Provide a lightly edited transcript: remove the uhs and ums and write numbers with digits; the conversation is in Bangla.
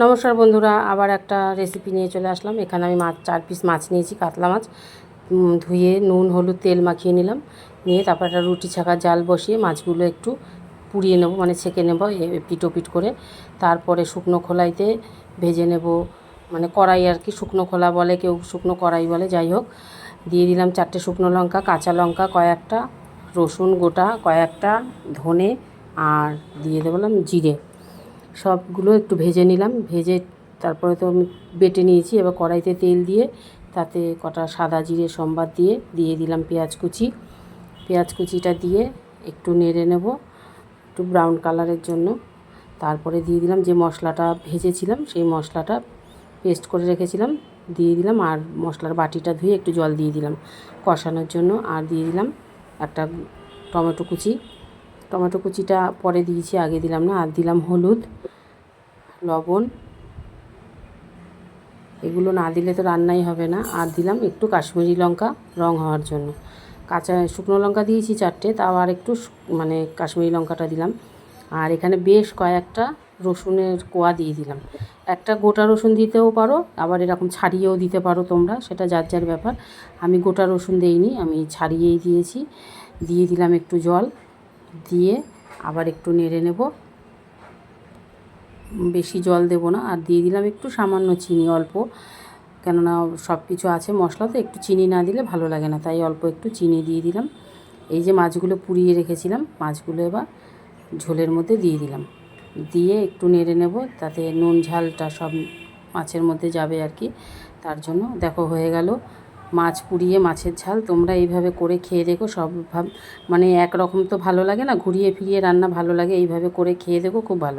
নমস্কার বন্ধুরা, আবার একটা রেসিপি নিয়ে চলে আসলাম। এখানে আমি 4 পিস মাছ নিয়েছি, কাতলা মাছ। ধুয়ে নুন হলুদ তেল মাখিয়ে নিলাম। নিয়ে তারপর একটা রুটি ছাঁকার জাল বসিয়ে মাছগুলো একটু পুড়িয়ে নেব, মানে ছেঁকে নেব পিটো পিট করে। তারপরে শুকনো খোলাইতে ভেজে নেব, মানে কড়াই আর কি, শুকনো খোলা বলে কেউ, শুকনো কড়াই বলে, যাই হোক। দিয়ে দিলাম 4টে শুকনো লঙ্কা, কাঁচা লঙ্কা কয়েকটা, রসুন গোটা কয়েকটা, ধনে, আর দিয়ে দেবলাম জিরে। সবগুলো একটু ভেজে নিলাম। ভেজে তারপরে তো আমি বেটে নিয়েছি। এবার কড়াইতে তেল দিয়ে তাতে কটা সাদা জিরে সম্বাদ দিয়ে দিয়ে দিলাম পেঁয়াজ কুচি। পেঁয়াজ কুচিটা দিয়ে একটু নেড়ে নেব একটু ব্রাউন কালারের জন্য। তারপরে দিয়ে দিলাম যে মশলাটা ভেজেছিলাম, সেই মশলাটা পেস্ট করে রেখেছিলাম দিয়ে দিলাম। আর মশলার বাটিটা ধুয়ে একটু জল দিয়ে দিলাম কষানোর জন্য। আর দিয়ে দিলাম একটা টমেটো কুচি। টমেটো কুচিটা পরে দিয়েছি, আগে দিলাম না। আর দিলাম হলুদ, লবণ, এগুলো না দিলে তো রান্নাই হবে না। আর দিলাম একটু কাশ্মীরি লঙ্কা রং হওয়ার জন্য। কাঁচা শুকনো লঙ্কা দিয়েছি 4টে, তাও আর একটু মানে কাশ্মীরি লঙ্কাটা দিলাম। আর এখানে বেশ কয়েকটা রসুনের কোয়া দিয়ে দিলাম। একটা গোটা রসুন দিতেও পারো, আবার এরকম ছাড়িয়েও দিতে পারো তোমরা, সেটা যার যার ব্যাপার। আমি গোটা রসুন দেইনি, আমি ছাড়িয়েই দিয়েছি। দিয়ে দিলাম একটু জল, দিয়ে আবার একটু নেড়ে নেব। বেশি জল দেব না। আর দিয়ে দিলাম একটু সামান্য চিনি, অল্প, কেননা সব কিছু আছে মশলা, তো একটু চিনি না দিলে ভালো লাগে না, তাই অল্প একটু চিনি দিয়ে দিলাম। এই যে মাছগুলো পুড়িয়ে রেখেছিলাম, মাছগুলো এবার ঝোলের মধ্যে দিয়ে দিলাম। দিয়ে একটু নেড়ে নেব, তাতে নুন ঝালটা সব মাছের মধ্যে যাবে আর কি। তার জন্য দেখো হয়ে গেল মাছ পুড়িয়ে মাছের ঝাল। তোমরা এইভাবে করে খেয়ে দেখো। সব মানে একরকম তো ভালো লাগে না, ঘুরিয়ে ফিরিয়ে রান্না ভালো লাগে, এইভাবে করে খেয়ে দেখো, খুব ভালো।